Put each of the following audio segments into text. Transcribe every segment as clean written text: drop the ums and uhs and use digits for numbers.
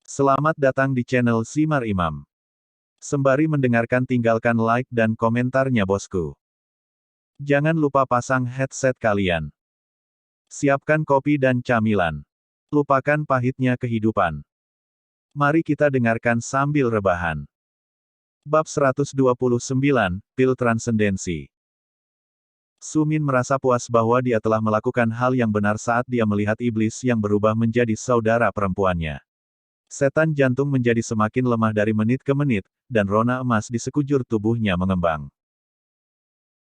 Selamat datang di channel Simar Imam. Sembari mendengarkan tinggalkan like dan komentarnya bosku. Jangan lupa pasang headset kalian. Siapkan kopi dan camilan. Lupakan pahitnya kehidupan. Mari kita dengarkan sambil rebahan. Bab 129, Pil Transendensi. Sumin merasa puas bahwa dia telah melakukan hal yang benar saat dia melihat iblis yang berubah menjadi saudara perempuannya. Setan jantung menjadi semakin lemah dari menit ke menit, dan rona emas di sekujur tubuhnya mengembang.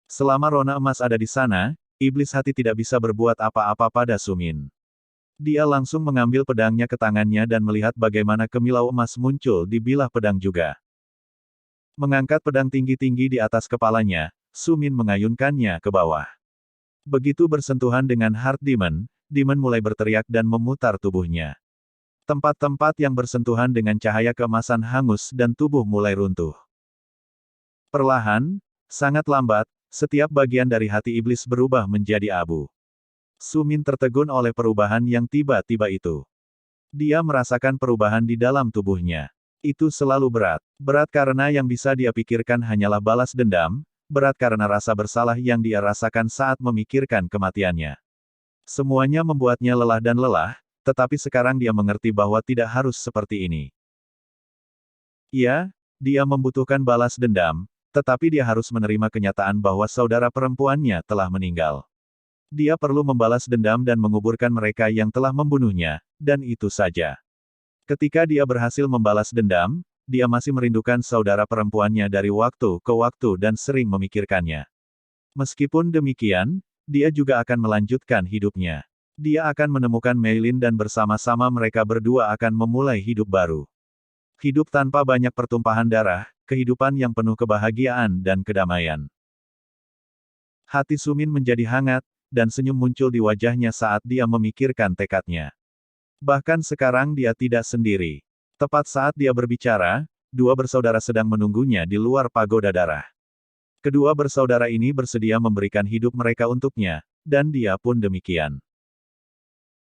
Selama rona emas ada di sana, iblis hati tidak bisa berbuat apa-apa pada Sumin. Dia langsung mengambil pedangnya ke tangannya dan melihat bagaimana kemilau emas muncul di bilah pedang juga. Mengangkat pedang tinggi-tinggi di atas kepalanya, Sumin mengayunkannya ke bawah. Begitu bersentuhan dengan Heart Demon, Demon mulai berteriak dan memutar tubuhnya. Tempat-tempat yang bersentuhan dengan cahaya keemasan hangus dan tubuh mulai runtuh. Perlahan, sangat lambat, setiap bagian dari hati iblis berubah menjadi abu. Sumin tertegun oleh perubahan yang tiba-tiba itu. Dia merasakan perubahan di dalam tubuhnya. Itu selalu berat. Berat karena yang bisa dia pikirkan hanyalah balas dendam, berat karena rasa bersalah yang dia rasakan saat memikirkan kematiannya. Semuanya membuatnya lelah dan lelah, tetapi sekarang dia mengerti bahwa tidak harus seperti ini. Iya, dia membutuhkan balas dendam, tetapi dia harus menerima kenyataan bahwa saudara perempuannya telah meninggal. Dia perlu membalas dendam dan menguburkan mereka yang telah membunuhnya, dan itu saja. Ketika dia berhasil membalas dendam, dia masih merindukan saudara perempuannya dari waktu ke waktu dan sering memikirkannya. Meskipun demikian, dia juga akan melanjutkan hidupnya. Dia akan menemukan Meilin dan bersama-sama mereka berdua akan memulai hidup baru. Hidup tanpa banyak pertumpahan darah, kehidupan yang penuh kebahagiaan dan kedamaian. Hati Sumin menjadi hangat, dan senyum muncul di wajahnya saat dia memikirkan tekadnya. Bahkan sekarang dia tidak sendiri. Tepat saat dia berbicara, dua bersaudara sedang menunggunya di luar pagoda darah. Kedua bersaudara ini bersedia memberikan hidup mereka untuknya, dan dia pun demikian.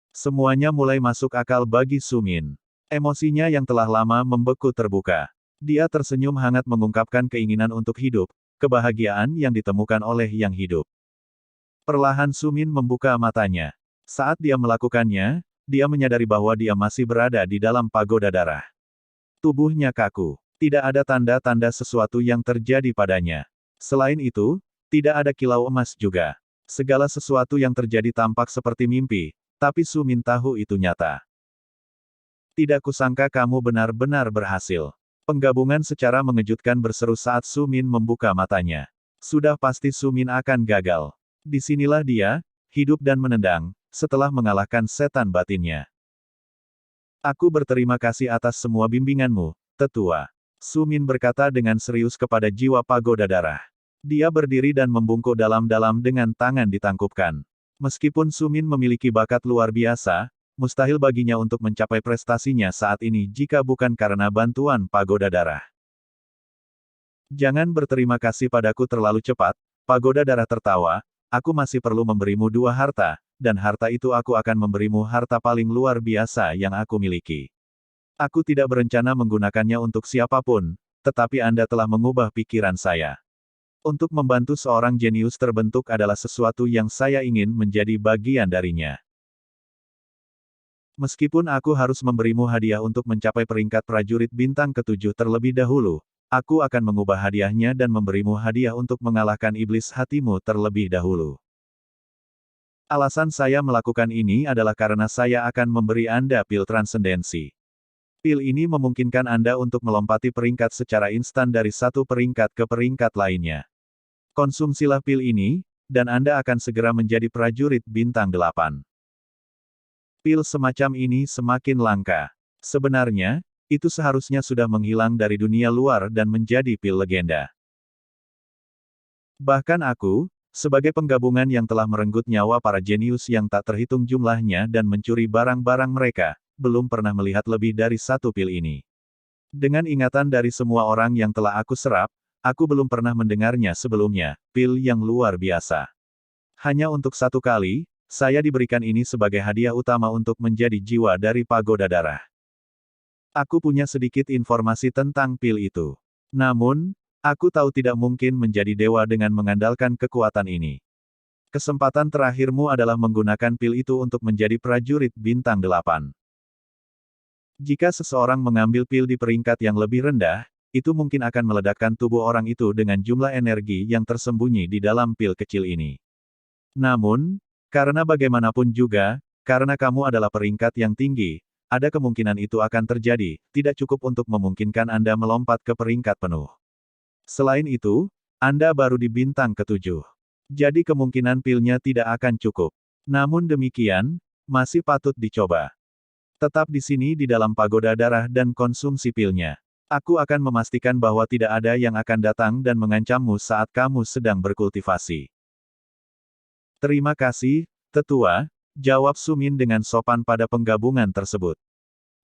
Semuanya mulai masuk akal bagi Sumin. Emosinya yang telah lama membeku terbuka. Dia tersenyum hangat mengungkapkan keinginan untuk hidup, kebahagiaan yang ditemukan oleh yang hidup. Perlahan Sumin membuka matanya. Saat dia melakukannya, dia menyadari bahwa dia masih berada di dalam pagoda darah. Tubuhnya kaku. Tidak ada tanda-tanda sesuatu yang terjadi padanya. Selain itu, tidak ada kilau emas juga. Segala sesuatu yang terjadi tampak seperti mimpi, tapi Sumin tahu itu nyata. Tidak kusangka kamu benar-benar berhasil. Penggabungan secara mengejutkan berseru saat Sumin membuka matanya. Sudah pasti Sumin akan gagal. Disinilah dia, hidup dan menendang, setelah mengalahkan setan batinnya. Aku berterima kasih atas semua bimbinganmu, tetua. Sumin berkata dengan serius kepada jiwa pagoda darah. Dia berdiri dan membungkuk dalam-dalam dengan tangan ditangkupkan. Meskipun Sumin memiliki bakat luar biasa, mustahil baginya untuk mencapai prestasinya saat ini jika bukan karena bantuan pagoda darah. Jangan berterima kasih padaku terlalu cepat, pagoda darah tertawa, aku masih perlu memberimu dua harta, dan harta itu aku akan memberimu harta paling luar biasa yang aku miliki. Aku tidak berencana menggunakannya untuk siapapun, tetapi Anda telah mengubah pikiran saya. Untuk membantu seorang jenius terbentuk adalah sesuatu yang saya ingin menjadi bagian darinya. Meskipun aku harus memberimu hadiah untuk mencapai peringkat prajurit bintang ke-7 terlebih dahulu, aku akan mengubah hadiahnya dan memberimu hadiah untuk mengalahkan iblis hatimu terlebih dahulu. Alasan saya melakukan ini adalah karena saya akan memberi Anda pil transendensi. Pil ini memungkinkan Anda untuk melompati peringkat secara instan dari satu peringkat ke peringkat lainnya. Konsumsilah pil ini, dan Anda akan segera menjadi prajurit bintang 8. Pil semacam ini semakin langka. Sebenarnya, itu seharusnya sudah menghilang dari dunia luar dan menjadi pil legenda. Bahkan aku, sebagai penggabungan yang telah merenggut nyawa para jenius yang tak terhitung jumlahnya dan mencuri barang-barang mereka, belum pernah melihat lebih dari satu pil ini. Dengan ingatan dari semua orang yang telah aku serap, aku belum pernah mendengarnya sebelumnya, pil yang luar biasa. Hanya untuk satu kali, saya diberikan ini sebagai hadiah utama untuk menjadi jiwa dari pagoda darah. Aku punya sedikit informasi tentang pil itu. Namun, aku tahu tidak mungkin menjadi dewa dengan mengandalkan kekuatan ini. Kesempatan terakhirmu adalah menggunakan pil itu untuk menjadi prajurit bintang 8. Jika seseorang mengambil pil di peringkat yang lebih rendah, itu mungkin akan meledakkan tubuh orang itu dengan jumlah energi yang tersembunyi di dalam pil kecil ini. Namun, karena bagaimanapun juga, karena kamu adalah peringkat yang tinggi, ada kemungkinan itu akan terjadi, tidak cukup untuk memungkinkan Anda melompat ke peringkat penuh. Selain itu, Anda baru di bintang ke-7. Jadi kemungkinan pilnya tidak akan cukup. Namun demikian, masih patut dicoba. Tetap di sini di dalam pagoda darah dan konsumsi pilnya. Aku akan memastikan bahwa tidak ada yang akan datang dan mengancammu saat kamu sedang berkultivasi. Terima kasih, Tetua, jawab Sumin dengan sopan pada penggabungan tersebut.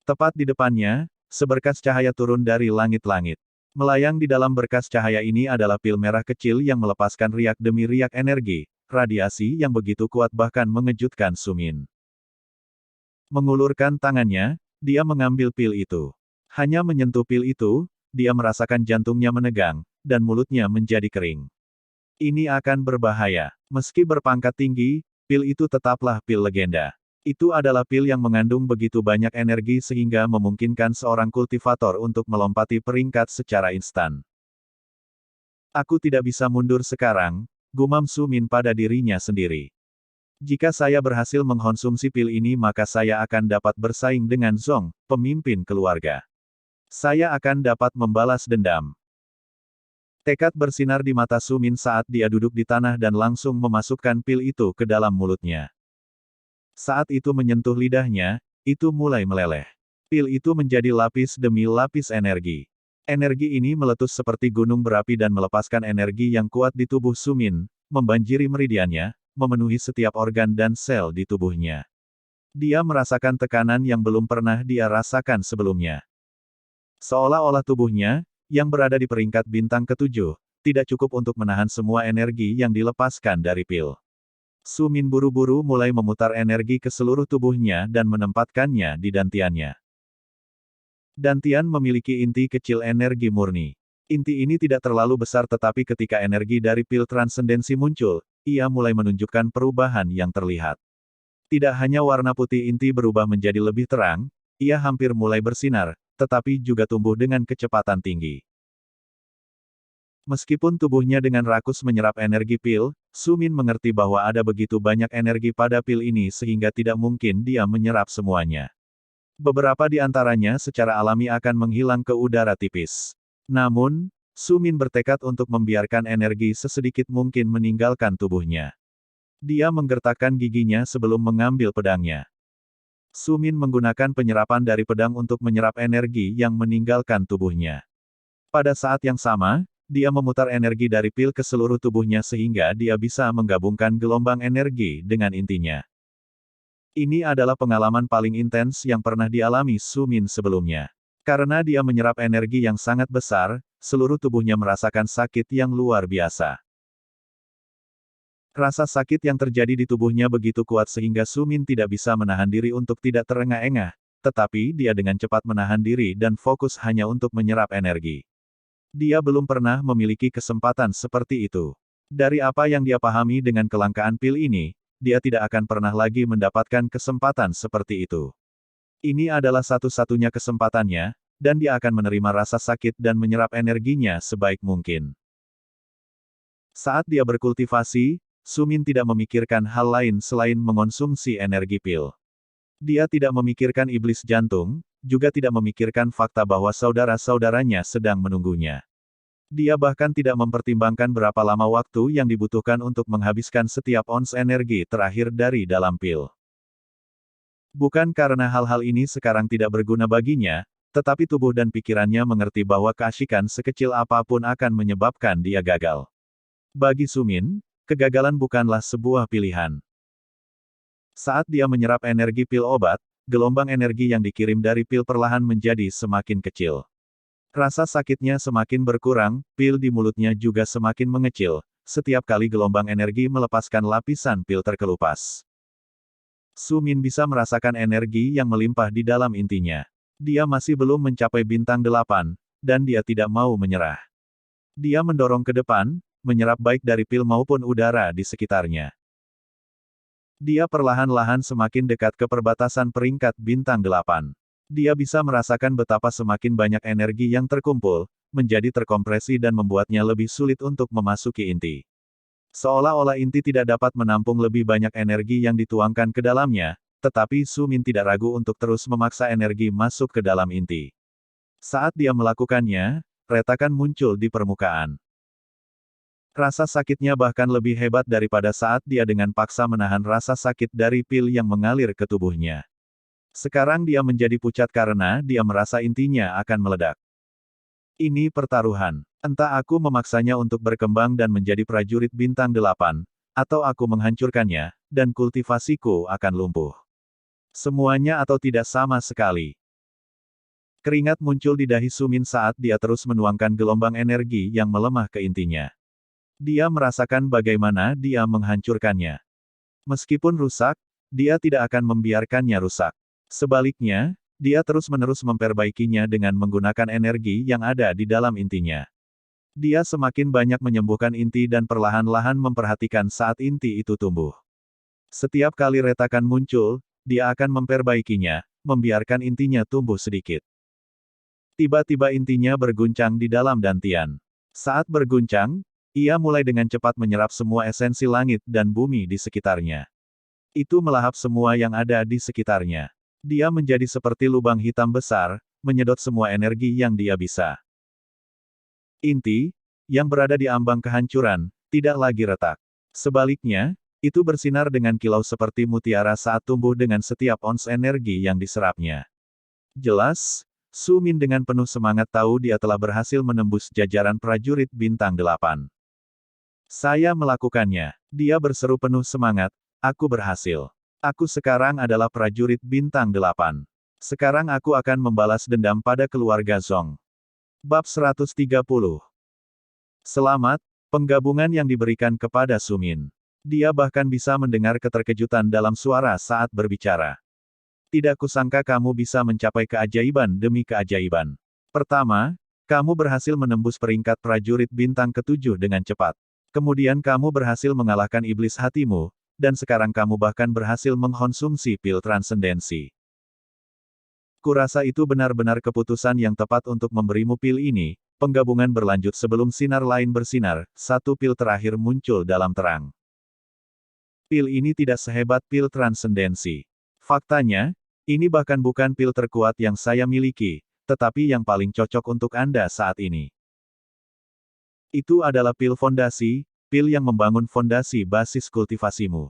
Tepat di depannya, seberkas cahaya turun dari langit-langit. Melayang di dalam berkas cahaya ini adalah pil merah kecil yang melepaskan riak demi riak energi, radiasi yang begitu kuat bahkan mengejutkan Sumin. Mengulurkan tangannya, dia mengambil pil itu. Hanya menyentuh pil itu, dia merasakan jantungnya menegang, dan mulutnya menjadi kering. Ini akan berbahaya. Meski berpangkat tinggi, pil itu tetaplah pil legenda. Itu adalah pil yang mengandung begitu banyak energi sehingga memungkinkan seorang kultivator untuk melompati peringkat secara instan. Aku tidak bisa mundur sekarang, gumam Sumin pada dirinya sendiri. Jika saya berhasil mengkonsumsi pil ini maka saya akan dapat bersaing dengan Zong, pemimpin keluarga. Saya akan dapat membalas dendam. Tekad bersinar di mata Sumin saat dia duduk di tanah dan langsung memasukkan pil itu ke dalam mulutnya. Saat itu menyentuh lidahnya, itu mulai meleleh. Pil itu menjadi lapis demi lapis energi. Energi ini meletus seperti gunung berapi dan melepaskan energi yang kuat di tubuh Sumin, membanjiri meridiannya, memenuhi setiap organ dan sel di tubuhnya. Dia merasakan tekanan yang belum pernah dia rasakan sebelumnya. Seolah-olah tubuhnya, yang berada di peringkat bintang ke-7, tidak cukup untuk menahan semua energi yang dilepaskan dari pil. Sumin buru-buru mulai memutar energi ke seluruh tubuhnya dan menempatkannya di dantiannya. Dantian memiliki inti kecil energi murni. Inti ini tidak terlalu besar tetapi ketika energi dari pil transendensi muncul, ia mulai menunjukkan perubahan yang terlihat. Tidak hanya warna putih inti berubah menjadi lebih terang, ia hampir mulai bersinar, tetapi juga tumbuh dengan kecepatan tinggi. Meskipun tubuhnya dengan rakus menyerap energi pil, Sumin mengerti bahwa ada begitu banyak energi pada pil ini sehingga tidak mungkin dia menyerap semuanya. Beberapa di antaranya secara alami akan menghilang ke udara tipis. Namun, Sumin bertekad untuk membiarkan energi sesedikit mungkin meninggalkan tubuhnya. Dia menggertakkan giginya sebelum mengambil pedangnya. Sumin menggunakan penyerapan dari pedang untuk menyerap energi yang meninggalkan tubuhnya. Pada saat yang sama, dia memutar energi dari pil ke seluruh tubuhnya sehingga dia bisa menggabungkan gelombang energi dengan intinya. Ini adalah pengalaman paling intens yang pernah dialami Sumin sebelumnya. Karena dia menyerap energi yang sangat besar, seluruh tubuhnya merasakan sakit yang luar biasa. Rasa sakit yang terjadi di tubuhnya begitu kuat sehingga Sumin tidak bisa menahan diri untuk tidak terengah-engah, tetapi dia dengan cepat menahan diri dan fokus hanya untuk menyerap energi. Dia belum pernah memiliki kesempatan seperti itu. Dari apa yang dia pahami dengan kelangkaan pil ini, dia tidak akan pernah lagi mendapatkan kesempatan seperti itu. Ini adalah satu-satunya kesempatannya, dan dia akan menerima rasa sakit dan menyerap energinya sebaik mungkin. Saat dia berkultivasi, Sumin tidak memikirkan hal lain selain mengonsumsi energi pil. Dia tidak memikirkan iblis jantung, juga tidak memikirkan fakta bahwa saudara-saudaranya sedang menunggunya. Dia bahkan tidak mempertimbangkan berapa lama waktu yang dibutuhkan untuk menghabiskan setiap ons energi terakhir dari dalam pil. Bukan karena hal-hal ini sekarang tidak berguna baginya, tetapi tubuh dan pikirannya mengerti bahwa keasyikan sekecil apapun akan menyebabkan dia gagal. Bagi Sumin, kegagalan bukanlah sebuah pilihan. Saat dia menyerap energi pil obat, gelombang energi yang dikirim dari pil perlahan menjadi semakin kecil. Rasa sakitnya semakin berkurang, pil di mulutnya juga semakin mengecil, setiap kali gelombang energi melepaskan lapisan pil terkelupas. Sumin bisa merasakan energi yang melimpah di dalam intinya. Dia masih belum mencapai bintang 8, dan dia tidak mau menyerah. Dia mendorong ke depan, menyerap baik dari pil maupun udara di sekitarnya. Dia perlahan-lahan semakin dekat ke perbatasan peringkat bintang 8. Dia bisa merasakan betapa semakin banyak energi yang terkumpul, menjadi terkompresi dan membuatnya lebih sulit untuk memasuki inti. Seolah-olah inti tidak dapat menampung lebih banyak energi yang dituangkan ke dalamnya, tetapi Su Min tidak ragu untuk terus memaksa energi masuk ke dalam inti. Saat dia melakukannya, retakan muncul di permukaan. Rasa sakitnya bahkan lebih hebat daripada saat dia dengan paksa menahan rasa sakit dari pil yang mengalir ke tubuhnya. Sekarang dia menjadi pucat karena dia merasa intinya akan meledak. Ini pertaruhan. Entah aku memaksanya untuk berkembang dan menjadi prajurit bintang 8, atau aku menghancurkannya, dan kultivasiku akan lumpuh. Semuanya atau tidak sama sekali. Keringat muncul di dahi Su Min saat dia terus menuangkan gelombang energi yang melemah ke intinya. Dia merasakan bagaimana dia menghancurkannya. Meskipun rusak, dia tidak akan membiarkannya rusak. Sebaliknya, dia terus-menerus memperbaikinya dengan menggunakan energi yang ada di dalam intinya. Dia semakin banyak menyembuhkan inti dan perlahan-lahan memperhatikan saat inti itu tumbuh. Setiap kali retakan muncul, dia akan memperbaikinya, membiarkan intinya tumbuh sedikit. Tiba-tiba intinya berguncang di dalam dantian. Saat berguncang, ia mulai dengan cepat menyerap semua esensi langit dan bumi di sekitarnya. Itu melahap semua yang ada di sekitarnya. Dia menjadi seperti lubang hitam besar, menyedot semua energi yang dia bisa. Inti, yang berada di ambang kehancuran, tidak lagi retak. Sebaliknya, itu bersinar dengan kilau seperti mutiara saat tumbuh dengan setiap ons energi yang diserapnya. Jelas, Su Min dengan penuh semangat tahu dia telah berhasil menembus jajaran prajurit bintang 8. Saya melakukannya. Dia berseru penuh semangat, aku berhasil. Aku sekarang adalah prajurit bintang 8. Sekarang aku akan membalas dendam pada keluarga Zhong. Bab 130. Selamat, penggabungan yang diberikan kepada Su Min. Dia bahkan bisa mendengar keterkejutan dalam suara saat berbicara. Tidak kusangka kamu bisa mencapai keajaiban demi keajaiban. Pertama, kamu berhasil menembus peringkat prajurit bintang ke-7 dengan cepat. Kemudian kamu berhasil mengalahkan iblis hatimu, dan sekarang kamu bahkan berhasil mengkonsumsi pil transendensi. Kurasa itu benar-benar keputusan yang tepat untuk memberimu pil ini. Penggabungan berlanjut sebelum sinar lain bersinar, satu pil terakhir muncul dalam terang. Pil ini tidak sehebat pil transendensi. Faktanya, ini bahkan bukan pil terkuat yang saya miliki, tetapi yang paling cocok untuk Anda saat ini. Itu adalah pil fondasi, pil yang membangun fondasi basis kultivasimu.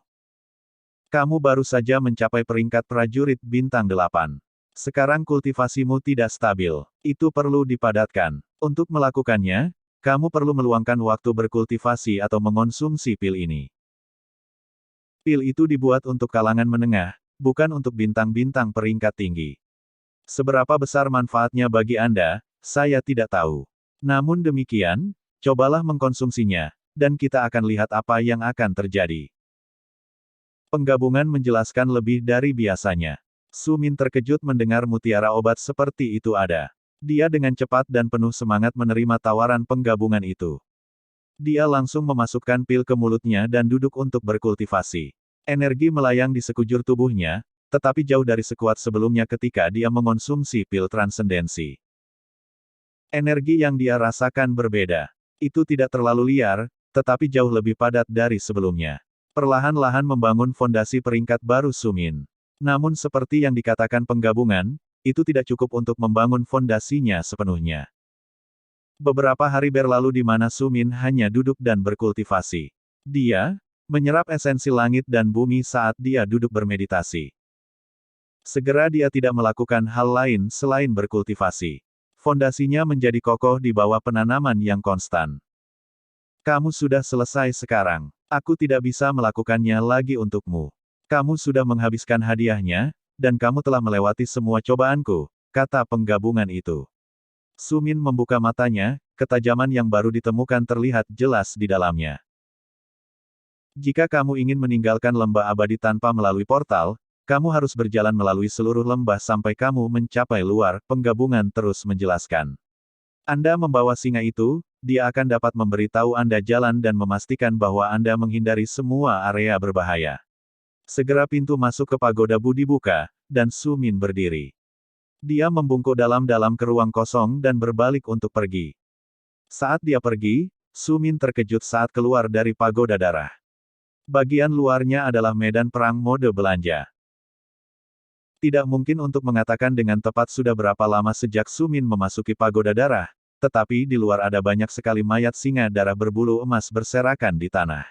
Kamu baru saja mencapai peringkat prajurit bintang 8. Sekarang kultivasimu tidak stabil. Itu perlu dipadatkan. Untuk melakukannya, kamu perlu meluangkan waktu berkultivasi atau mengonsumsi pil ini. Pil itu dibuat untuk kalangan menengah, bukan untuk bintang-bintang peringkat tinggi. Seberapa besar manfaatnya bagi Anda, saya tidak tahu. Namun demikian, cobalah mengkonsumsinya, dan kita akan lihat apa yang akan terjadi. Penggabungan menjelaskan lebih dari biasanya. Su Min terkejut mendengar mutiara obat seperti itu ada. Dia dengan cepat dan penuh semangat menerima tawaran penggabungan itu. Dia langsung memasukkan pil ke mulutnya dan duduk untuk berkultivasi. Energi melayang di sekujur tubuhnya, tetapi jauh dari sekuat sebelumnya ketika dia mengonsumsi pil transendensi. Energi yang dia rasakan berbeda. Itu tidak terlalu liar, tetapi jauh lebih padat dari sebelumnya. Perlahan-lahan membangun fondasi peringkat baru Su Min. Namun seperti yang dikatakan penggabungan, itu tidak cukup untuk membangun fondasinya sepenuhnya. Beberapa hari berlalu di mana Su Min hanya duduk dan berkultivasi. Dia menyerap esensi langit dan bumi saat dia duduk bermeditasi. Segera dia tidak melakukan hal lain selain berkultivasi. Fondasinya menjadi kokoh di bawah penanaman yang konstan. Kamu sudah selesai sekarang. Aku tidak bisa melakukannya lagi untukmu. Kamu sudah menghabiskan hadiahnya, dan kamu telah melewati semua cobaanku, kata penggabungan itu. Su Min membuka matanya, ketajaman yang baru ditemukan terlihat jelas di dalamnya. Jika kamu ingin meninggalkan lembah abadi tanpa melalui portal, kamu harus berjalan melalui seluruh lembah sampai kamu mencapai luar, penggabungan terus menjelaskan. Anda membawa singa itu, dia akan dapat memberitahu Anda jalan dan memastikan bahwa Anda menghindari semua area berbahaya. Segera pintu masuk ke pagoda Bu dibuka, dan Su Min berdiri. Dia membungkuk dalam-dalam ke ruang kosong dan berbalik untuk pergi. Saat dia pergi, Su Min terkejut saat keluar dari pagoda darah. Bagian luarnya adalah medan perang mode belanja. Tidak mungkin untuk mengatakan dengan tepat sudah berapa lama sejak Su Min memasuki pagoda darah, tetapi di luar ada banyak sekali mayat singa darah berbulu emas berserakan di tanah.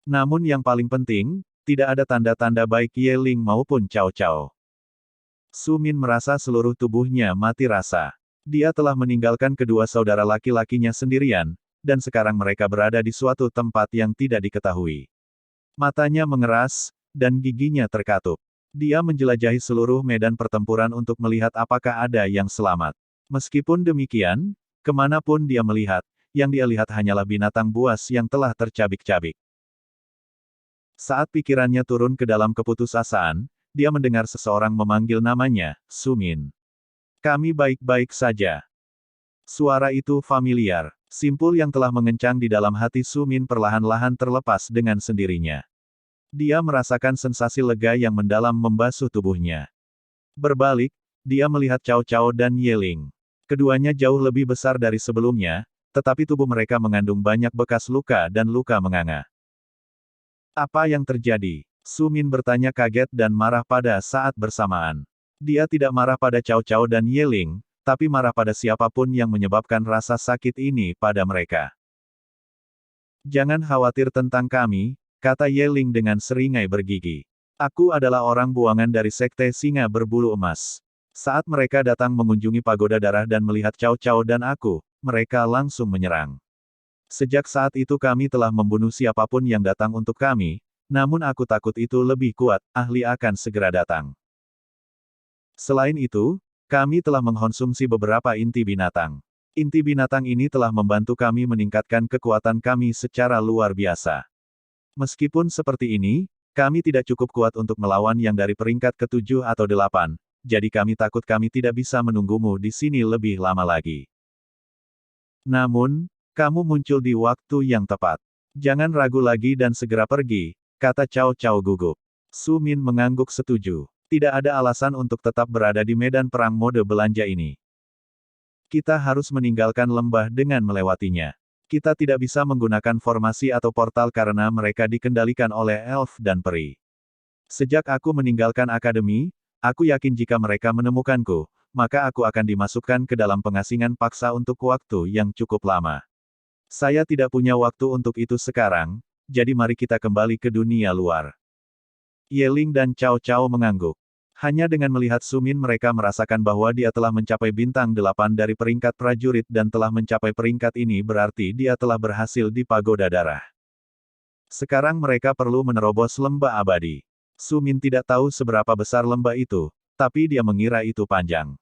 Namun yang paling penting, tidak ada tanda-tanda baik Ye Ling maupun Cao Cao. Su Min merasa seluruh tubuhnya mati rasa. Dia telah meninggalkan kedua saudara laki-lakinya sendirian, dan sekarang mereka berada di suatu tempat yang tidak diketahui. Matanya mengeras, dan giginya terkatup. Dia menjelajahi seluruh medan pertempuran untuk melihat apakah ada yang selamat. Meskipun demikian, kemanapun dia melihat, yang dia lihat hanyalah binatang buas yang telah tercabik-cabik. Saat pikirannya turun ke dalam keputusasaan, dia mendengar seseorang memanggil namanya, Su Min. Kami baik-baik saja. Suara itu familiar. Simpul yang telah mengencang di dalam hati Su Min perlahan-lahan terlepas dengan sendirinya. Dia merasakan sensasi lega yang mendalam membasuh tubuhnya. Berbalik, dia melihat Cao Cao dan Ye Ling. Keduanya jauh lebih besar dari sebelumnya, tetapi tubuh mereka mengandung banyak bekas luka dan luka menganga. Apa yang terjadi? Su Min bertanya kaget dan marah pada saat bersamaan. Dia tidak marah pada Cao Cao dan Ye Ling, tapi marah pada siapapun yang menyebabkan rasa sakit ini pada mereka. Jangan khawatir tentang kami, kata Ye Ling dengan seringai bergigi. Aku adalah orang buangan dari Sekte Singa Berbulu Emas. Saat mereka datang mengunjungi pagoda darah dan melihat Cao Cao dan aku, mereka langsung menyerang. Sejak saat itu kami telah membunuh siapapun yang datang untuk kami, namun aku takut itu lebih kuat, ahli akan segera datang. Selain itu, kami telah mengkonsumsi beberapa inti binatang. Inti binatang ini telah membantu kami meningkatkan kekuatan kami secara luar biasa. Meskipun seperti ini, kami tidak cukup kuat untuk melawan yang dari peringkat ke-7 atau 8, jadi kami takut kami tidak bisa menunggumu di sini lebih lama lagi. Namun, kamu muncul di waktu yang tepat. Jangan ragu lagi dan segera pergi, kata Cao Cao gugup. Su Min mengangguk setuju. Tidak ada alasan untuk tetap berada di medan perang mode belanja ini. Kita harus meninggalkan lembah dengan melewatinya. Kita tidak bisa menggunakan formasi atau portal karena mereka dikendalikan oleh elf dan peri. Sejak aku meninggalkan akademi, aku yakin jika mereka menemukanku, maka aku akan dimasukkan ke dalam pengasingan paksa untuk waktu yang cukup lama. Saya tidak punya waktu untuk itu sekarang, jadi mari kita kembali ke dunia luar. Ye Ling dan Cao Cao mengangguk. Hanya dengan melihat Su Min mereka merasakan bahwa dia telah mencapai bintang 8 dari peringkat prajurit dan telah mencapai peringkat ini berarti dia telah berhasil di pagoda darah. Sekarang mereka perlu menerobos lembah abadi. Su Min tidak tahu seberapa besar lembah itu, tapi dia mengira itu panjang.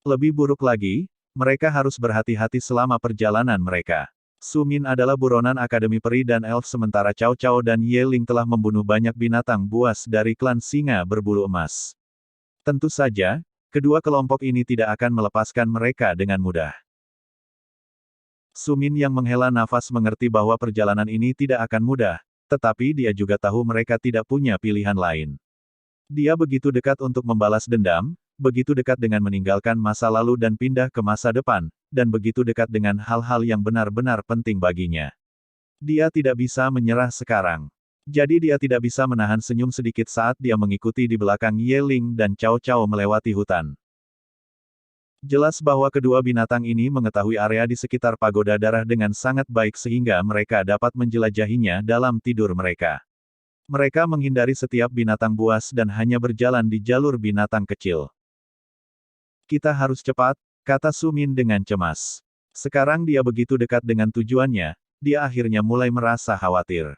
Lebih buruk lagi, mereka harus berhati-hati selama perjalanan mereka. Su Min adalah buronan Akademi Peri dan Elf sementara Cao Cao dan Ye Ling telah membunuh banyak binatang buas dari klan Singa Berbulu Emas. Tentu saja, kedua kelompok ini tidak akan melepaskan mereka dengan mudah. Su Min yang menghela nafas mengerti bahwa perjalanan ini tidak akan mudah, tetapi dia juga tahu mereka tidak punya pilihan lain. Dia begitu dekat untuk membalas dendam, begitu dekat dengan meninggalkan masa lalu dan pindah ke masa depan, dan begitu dekat dengan hal-hal yang benar-benar penting baginya. Dia tidak bisa menyerah sekarang. Jadi dia tidak bisa menahan senyum sedikit saat dia mengikuti di belakang Ye Ling dan Cao Cao melewati hutan. Jelas bahwa kedua binatang ini mengetahui area di sekitar pagoda darah dengan sangat baik sehingga mereka dapat menjelajahinya dalam tidur mereka. Mereka menghindari setiap binatang buas dan hanya berjalan di jalur binatang kecil. Kita harus cepat, kata Su Min dengan cemas. Sekarang dia begitu dekat dengan tujuannya, dia akhirnya mulai merasa khawatir.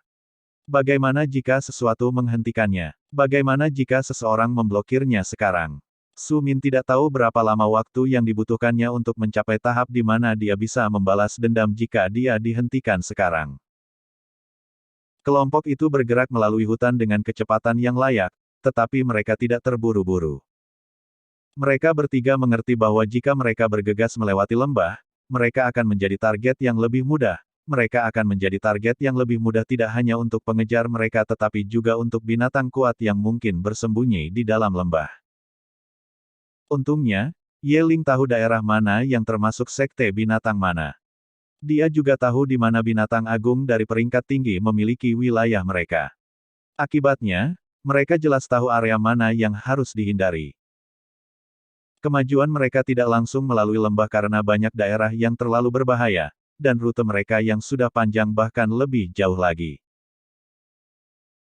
Bagaimana jika sesuatu menghentikannya? Bagaimana jika seseorang memblokirnya sekarang? Su Min tidak tahu berapa lama waktu yang dibutuhkannya untuk mencapai tahap di mana dia bisa membalas dendam jika dia dihentikan sekarang. Kelompok itu bergerak melalui hutan dengan kecepatan yang layak, tetapi mereka tidak terburu-buru. Mereka bertiga mengerti bahwa jika mereka bergegas melewati lembah, mereka akan menjadi target yang lebih mudah. Mereka akan menjadi target yang lebih mudah tidak hanya untuk pengejar mereka tetapi juga untuk binatang kuat yang mungkin bersembunyi di dalam lembah. Untungnya, Ye Ling tahu daerah mana yang termasuk sekte binatang mana. Dia juga tahu di mana binatang agung dari peringkat tinggi memiliki wilayah mereka. Akibatnya, mereka jelas tahu area mana yang harus dihindari. Kemajuan mereka tidak langsung melalui lembah karena banyak daerah yang terlalu berbahaya, dan rute mereka yang sudah panjang bahkan lebih jauh lagi.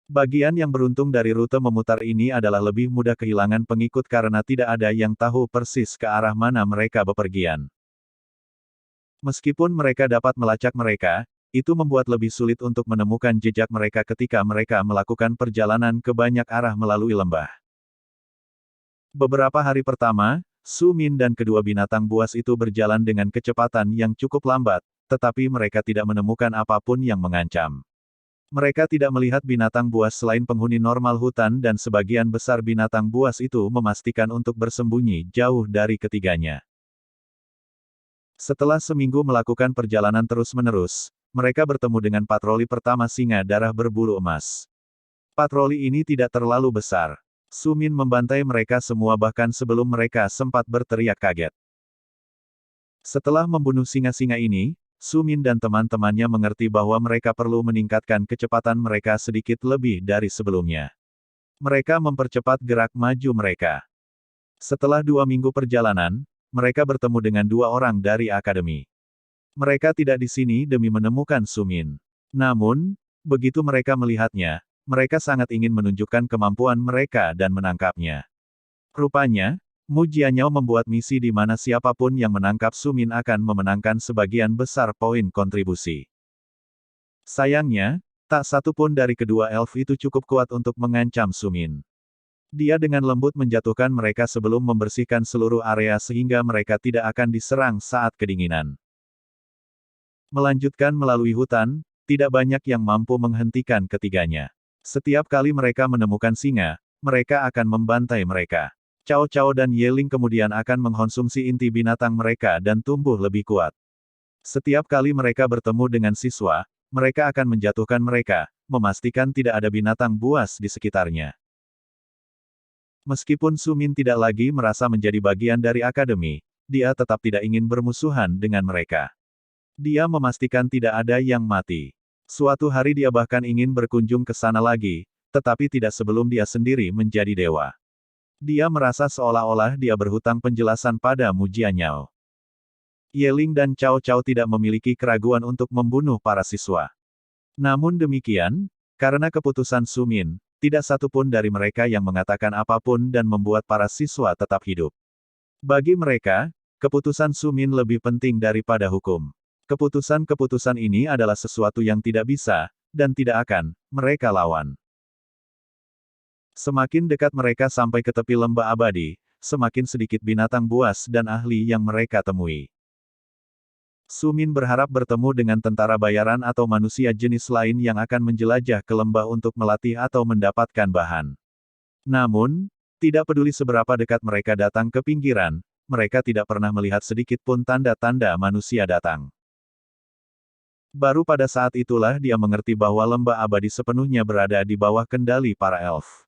Bagian yang beruntung dari rute memutar ini adalah lebih mudah kehilangan pengikut karena tidak ada yang tahu persis ke arah mana mereka bepergian. Meskipun mereka dapat melacak mereka, itu membuat lebih sulit untuk menemukan jejak mereka ketika mereka melakukan perjalanan ke banyak arah melalui lembah. Beberapa hari pertama, Su Min dan kedua binatang buas itu berjalan dengan kecepatan yang cukup lambat, tetapi mereka tidak menemukan apapun yang mengancam. Mereka tidak melihat binatang buas selain penghuni normal hutan dan sebagian besar binatang buas itu memastikan untuk bersembunyi jauh dari ketiganya. Setelah seminggu melakukan perjalanan terus-menerus, mereka bertemu dengan patroli pertama singa darah berbulu emas. Patroli ini tidak terlalu besar. Su Min membantai mereka semua bahkan sebelum mereka sempat berteriak kaget. Setelah membunuh singa-singa ini, Su Min dan teman-temannya mengerti bahwa mereka perlu meningkatkan kecepatan mereka sedikit lebih dari sebelumnya. Mereka mempercepat gerak maju mereka. Setelah 2 minggu perjalanan, mereka bertemu dengan 2 orang dari akademi. Mereka tidak di sini demi menemukan Su Min. Namun, begitu mereka melihatnya, mereka sangat ingin menunjukkan kemampuan mereka dan menangkapnya. Rupanya, Mu Jianyao membuat misi di mana siapapun yang menangkap Su Min akan memenangkan sebagian besar poin kontribusi. Sayangnya, tak satu pun dari kedua elf itu cukup kuat untuk mengancam Su Min. Dia dengan lembut menjatuhkan mereka sebelum membersihkan seluruh area sehingga mereka tidak akan diserang saat kedinginan. Melanjutkan melalui hutan, tidak banyak yang mampu menghentikan ketiganya. Setiap kali mereka menemukan singa, mereka akan membantai mereka. Cao Cao dan Ye Ling kemudian akan mengkonsumsi inti binatang mereka dan tumbuh lebih kuat. Setiap kali mereka bertemu dengan siswa, mereka akan menjatuhkan mereka, memastikan tidak ada binatang buas di sekitarnya. Meskipun Su Min tidak lagi merasa menjadi bagian dari akademi, dia tetap tidak ingin bermusuhan dengan mereka. Dia memastikan tidak ada yang mati. Suatu hari dia bahkan ingin berkunjung ke sana lagi, tetapi tidak sebelum dia sendiri menjadi dewa. Dia merasa seolah-olah dia berhutang penjelasan pada Mu Jianyao. Ye Ling dan Cao Cao tidak memiliki keraguan untuk membunuh para siswa. Namun demikian, karena keputusan Su Min, tidak satu pun dari mereka yang mengatakan apapun dan membuat para siswa tetap hidup. Bagi mereka, keputusan Su Min lebih penting daripada hukum. Keputusan-keputusan ini adalah sesuatu yang tidak bisa, dan tidak akan, mereka lawan. Semakin dekat mereka sampai ke tepi lembah abadi, semakin sedikit binatang buas dan ahli yang mereka temui. Su Min berharap bertemu dengan tentara bayaran atau manusia jenis lain yang akan menjelajah ke lembah untuk melatih atau mendapatkan bahan. Namun, tidak peduli seberapa dekat mereka datang ke pinggiran, mereka tidak pernah melihat sedikit pun tanda-tanda manusia datang. Baru pada saat itulah dia mengerti bahwa lembah abadi sepenuhnya berada di bawah kendali para elf.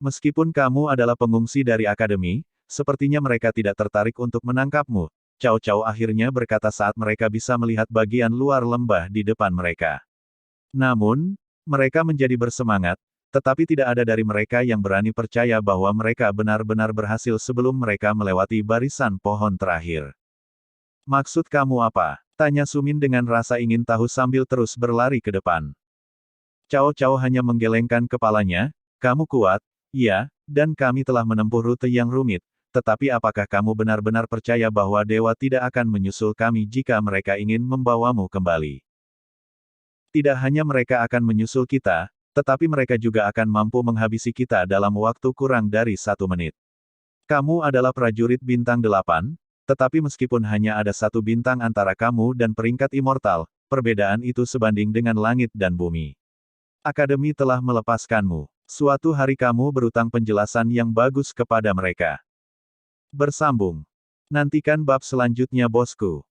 Meskipun kamu adalah pengungsi dari akademi, sepertinya mereka tidak tertarik untuk menangkapmu. Cao Cao akhirnya berkata saat mereka bisa melihat bagian luar lembah di depan mereka. Namun, mereka menjadi bersemangat, tetapi tidak ada dari mereka yang berani percaya bahwa mereka benar-benar berhasil sebelum mereka melewati barisan pohon terakhir. Maksud kamu apa? Tanya Su Min dengan rasa ingin tahu sambil terus berlari ke depan. Cao Cao hanya menggelengkan kepalanya, kamu kuat, iya, dan kami telah menempuh rute yang rumit. Tetapi apakah kamu benar-benar percaya bahwa dewa tidak akan menyusul kami jika mereka ingin membawamu kembali? Tidak hanya mereka akan menyusul kita, tetapi mereka juga akan mampu menghabisi kita dalam waktu kurang dari 1 menit. Kamu adalah prajurit bintang 8, tetapi meskipun hanya ada 1 bintang antara kamu dan peringkat immortal, perbedaan itu sebanding dengan langit dan bumi. Akademi telah melepaskanmu. Suatu hari kamu berutang penjelasan yang bagus kepada mereka. Bersambung. Nantikan bab selanjutnya bosku.